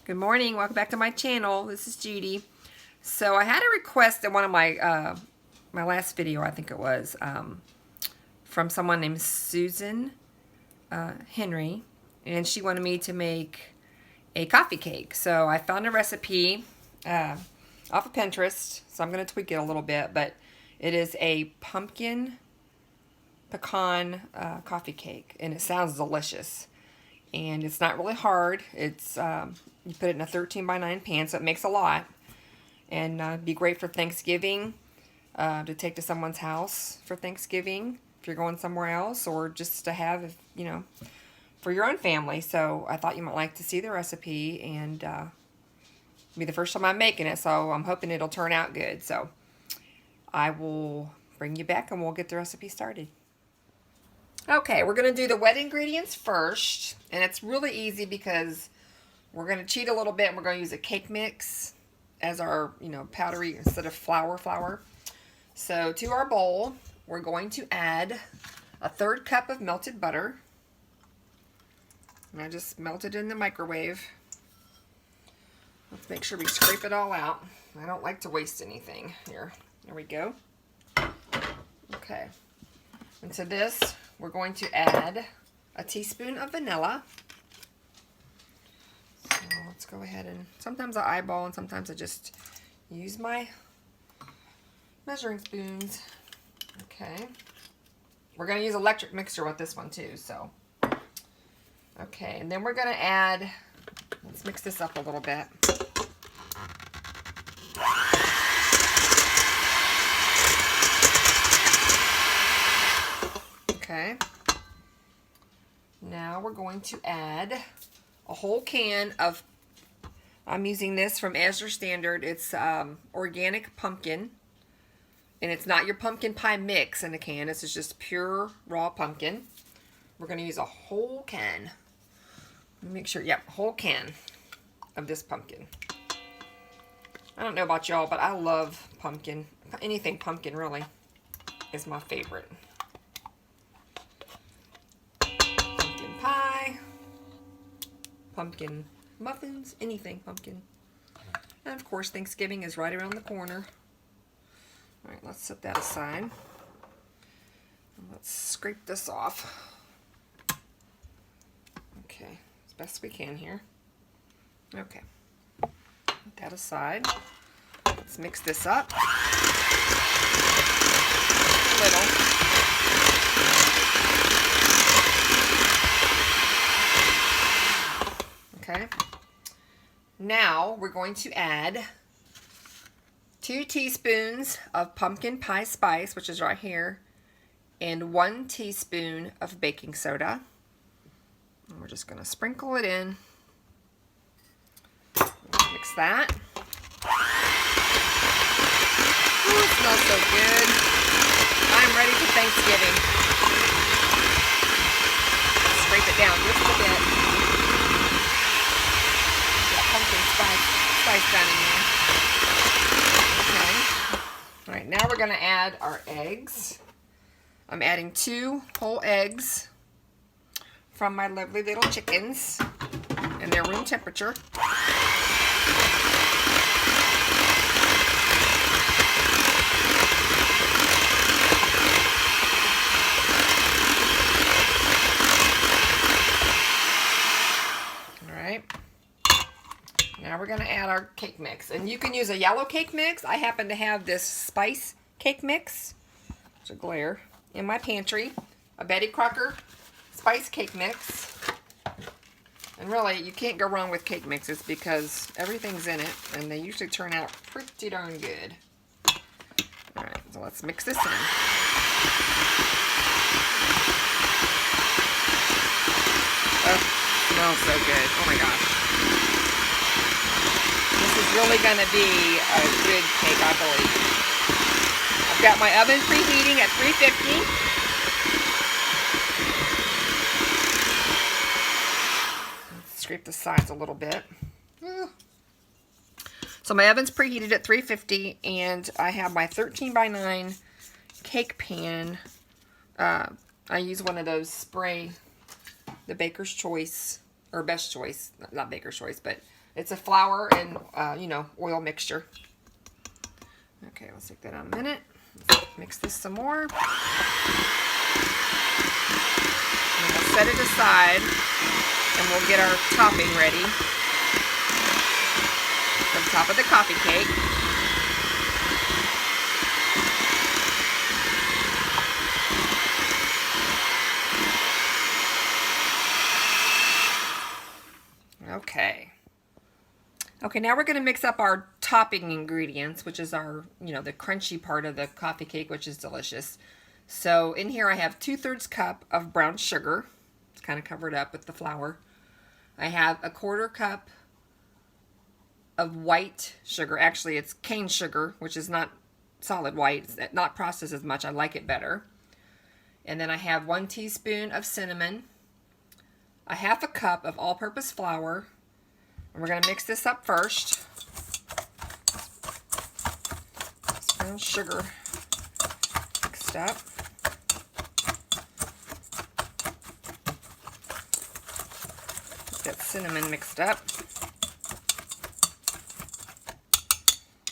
Good morning. Welcome back to my channel. This is Judy. So I had a request in one of my my last video, I think it was, from someone named Susan Henry, and she wanted me to make a coffee cake. So I found a recipe off of Pinterest. So I'm going to tweak it a little bit, but it is a pumpkin pecan coffee cake, and it sounds delicious. And it's not really hard. It's you put it in a 13x9 pan, so it makes a lot. And be great for Thanksgiving, to take to someone's house for Thanksgiving if you're going somewhere else, or just to have, if, you know, for your own family. So I thought you might like to see the recipe, and it'll be the first time I'm making it, so I'm hoping it'll turn out good. So I will bring you back and we'll get the recipe started. Okay, we're going to do the wet ingredients first, and it's really easy because we're going to cheat a little bit, and we're going to use a cake mix as our, powdery instead of flour. So to our bowl, we're going to add a 1/3 cup of melted butter. And I just melted it in the microwave. Let's make sure we scrape it all out. I don't like to waste anything here. There we go. Okay. And to this, we're going to add a teaspoon of vanilla. So let's go ahead and, sometimes I eyeball and sometimes I just use my measuring spoons. Okay. We're going to use electric mixer with this one too, so. Okay, and then we're going to add, let's mix this up a little bit. Okay. Now we're going to add a whole can of, I'm using this from Azure Standard. It's organic pumpkin. And it's not your pumpkin pie mix in a can. This is just pure raw pumpkin. We're going to use a whole can. Let me make sure, yep, whole can of this pumpkin. I don't know about y'all, but I love pumpkin. Anything pumpkin, really, is my favorite. Pumpkin pie, pumpkin muffins, anything pumpkin. And of course, Thanksgiving is right around the corner. All right, let's set that aside. Let's scrape this off. Okay, as best we can here. Okay, put that aside. Let's mix this up a little. Okay. Now we're going to add 2 teaspoons of pumpkin pie spice, which is right here, and 1 teaspoon of baking soda. And we're just going to sprinkle it in. Mix that. Ooh, it smells so good. I'm ready for Thanksgiving. Scrape it down just a bit. Pumpkin spice down in there. Okay. All right, now we're going to add our eggs. I'm adding 2 whole eggs from my lovely little chickens, and they're room temperature. All right. Now we're going to add our cake mix. And you can use a yellow cake mix. I happen to have this spice cake mix, it's a glare, in my pantry. A Betty Crocker spice cake mix. And really, you can't go wrong with cake mixes because everything's in it. And they usually turn out pretty darn good. Alright, so let's mix this in. Oh, smells so good. Oh my gosh. This is really going to be a good cake, I believe. I've got my oven preheating at 350. Let's scrape the sides a little bit. So my oven's preheated at 350, and I have my 13x9 cake pan. I use one of those spray, the Baker's Choice, or Best Choice, not Baker's Choice, but It's a flour and, you know, oil mixture. Okay, let's take that out a minute. Let's mix this some more. And we'll set it aside, and we'll get our topping ready on top of the coffee cake. Okay. Okay, now we're going to mix up our topping ingredients, which is our, you know, the crunchy part of the coffee cake, which is delicious. So in here I have 2/3 cup of brown sugar. It's kind of covered up with the flour. I have 1/4 cup of white sugar. Actually, it's cane sugar, which is not solid white. It's not processed as much. I like it better. And then I have 1 teaspoon of cinnamon, 1/2 cup of all-purpose flour. And we're going to mix this up first. This brown sugar mixed up. Get that cinnamon mixed up.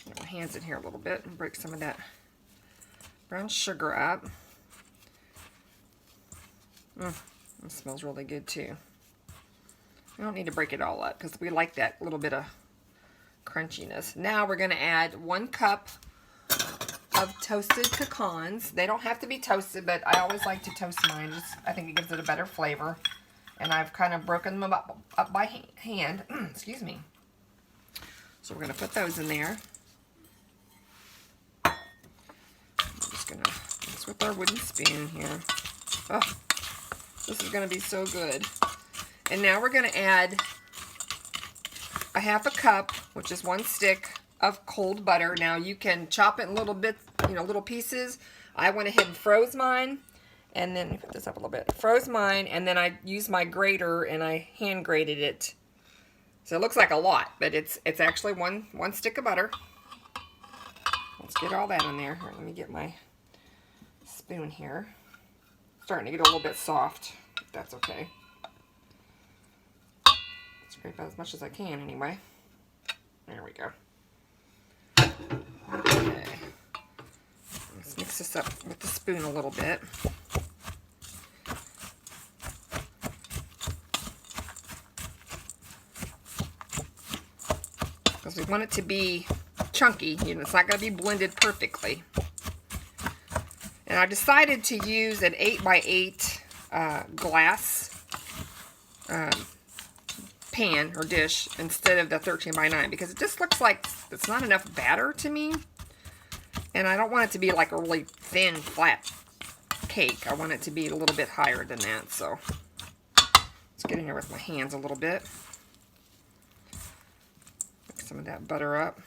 Get my hands in here a little bit and break some of that brown sugar up. It smells really good too. We don't need to break it all up because we like that little bit of crunchiness. Now we're going to add 1 cup of toasted pecans. They don't have to be toasted, but I always like to toast mine. I think it gives it a better flavor. And I've kind of broken them up by hand. Excuse me. So we're going to put those in there. I'm just going to mix with our wooden spoon here. Oh, this is going to be so good. And now we're going to add 1/2 cup, which is 1 stick of cold butter. Now you can chop it in little bits, you know, little pieces. I went ahead and froze mine, and then let me put this up a little bit. Froze mine, and then I used my grater and I hand grated it. So it looks like a lot, but it's actually one stick of butter. Let's get all that in there. All right, let me get my spoon here. It's starting to get a little bit soft. That's okay. Scrape out as much as I can anyway. There we go. Okay. Let's mix this up with the spoon a little bit. Because we want it to be chunky. You know, it's not going to be blended perfectly. And I decided to use an 8x8 glass pan or dish instead of the 13x9 because it just looks like it's not enough batter to me, and I don't want it to be like a really thin flat cake. I want it to be a little bit higher than that. So let's get in here with my hands a little bit, mix some of that butter up.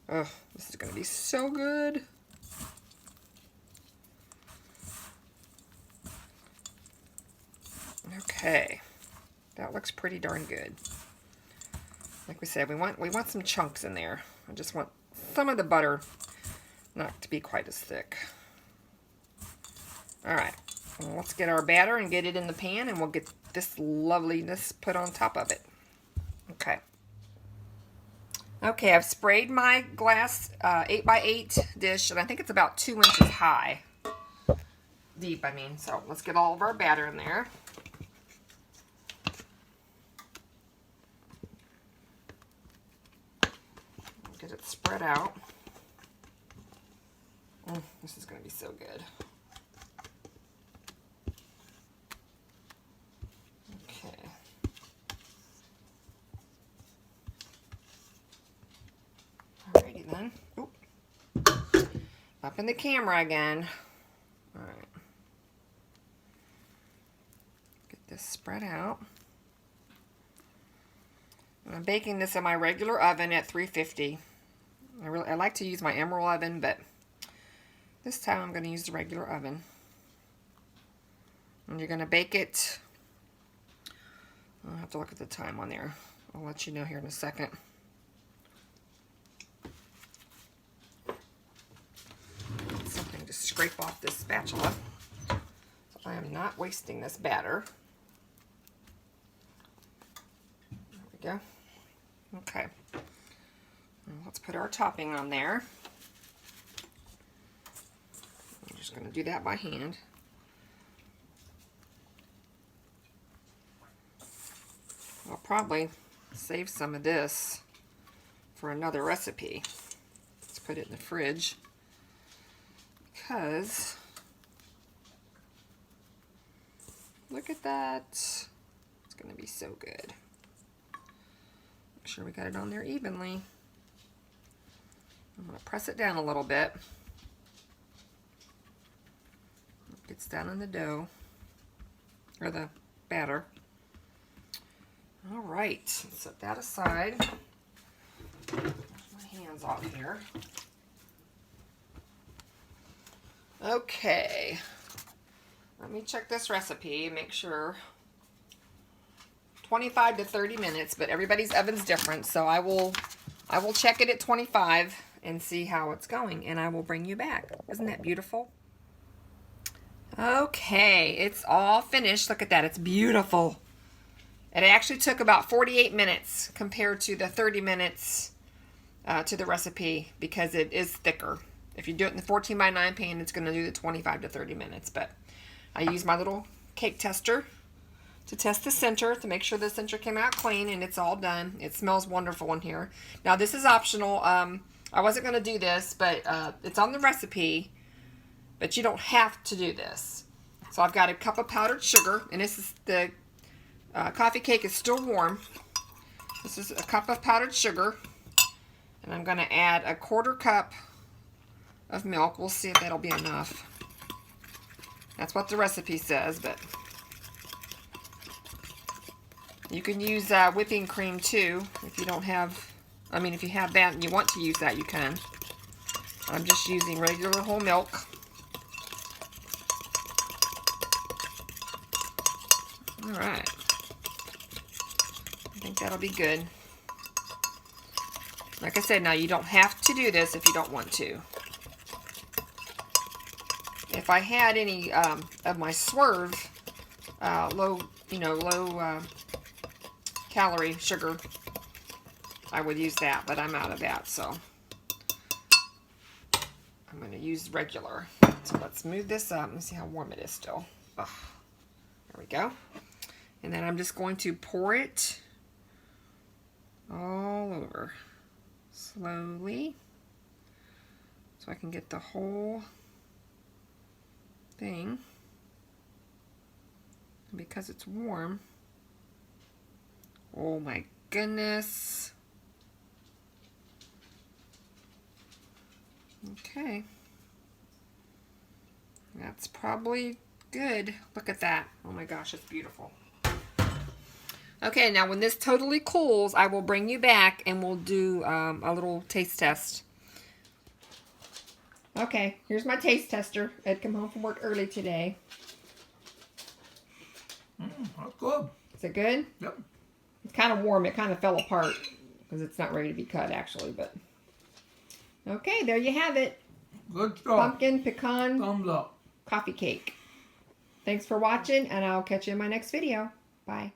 Oh, this is going to be so good. Okay, that looks pretty darn good. Like we said, we want some chunks in there. I just want some of the butter not to be quite as thick. All right, well, let's get our batter and get it in the pan, and we'll get this loveliness put on top of it. Okay. Okay, I've sprayed my glass 8x8 dish, and I think it's about 2 inches high. Deep, I mean. So let's get all of our batter in there. Get it spread out. This is going to be so good. Okay. Alrighty then. Oop. Up in the camera again. Alright. Get this spread out. I'm baking this in my regular oven at 350. I like to use my Emerald oven, but this time I'm going to use the regular oven. And you're going to bake it. I'll have to look at the time on there. I'll let you know here in a second. Something to scrape off this spatula. So I am not wasting this batter. go. Okay. Let's put our topping on there. I'm just going to do that by hand. I'll probably save some of this for another recipe. Let's put it in the fridge because look at that. It's going to be so good. Make sure we got it on there evenly. I'm going to press it down a little bit. It gets down in the dough or the batter. All right, set that aside. Wash my hands off here. Okay, let me check this recipe, make sure. 25 to 30 minutes, but everybody's oven's different, so I will check it at 25 and see how it's going, and I will bring you back. Isn't that beautiful? Okay, it's all finished. Look at that, it's beautiful. It actually took about 48 minutes compared to the 30 minutes to the recipe because it is thicker. If you do it in the 14 by 9 pan, it's going to do the 25 to 30 minutes. But I used my little cake tester to test the center to make sure the center came out clean, and it's all done. It smells wonderful in here. Now this is optional. I wasn't going to do this, but it's on the recipe. But you don't have to do this. So I've got a cup of powdered sugar, and this is the coffee cake is still warm. This is a cup of powdered sugar, and I'm going to add a 1/4 cup of milk. We'll see if that'll be enough. That's what the recipe says, but you can use whipping cream too if you don't have, I mean if you have that and you want to use that, you can. I'm just using regular whole milk. Alright. I think that'll be good. Like I said, now you don't have to do this if you don't want to. If I had any of my Swerve low calorie sugar, I would use that, but I'm out of that, so I'm going to use regular. So let's move this up and see how warm it is still. Ugh. There we go. And then I'm just going to pour it all over slowly so I can get the whole thing. And because it's warm, oh my goodness. Okay. That's probably good. Look at that. Oh my gosh, it's beautiful. Okay, now when this totally cools, I will bring you back and we'll do a little taste test. Okay, here's my taste tester. I'd come home from work early today. That's good. Is it good? Yep. It's kind of warm. It kind of fell apart because it's not ready to be cut actually, but okay, there you have it. Good stuff. Pumpkin pecan Thumbs up. coffee cake. Thanks for watching, and I'll catch you in my next video. Bye.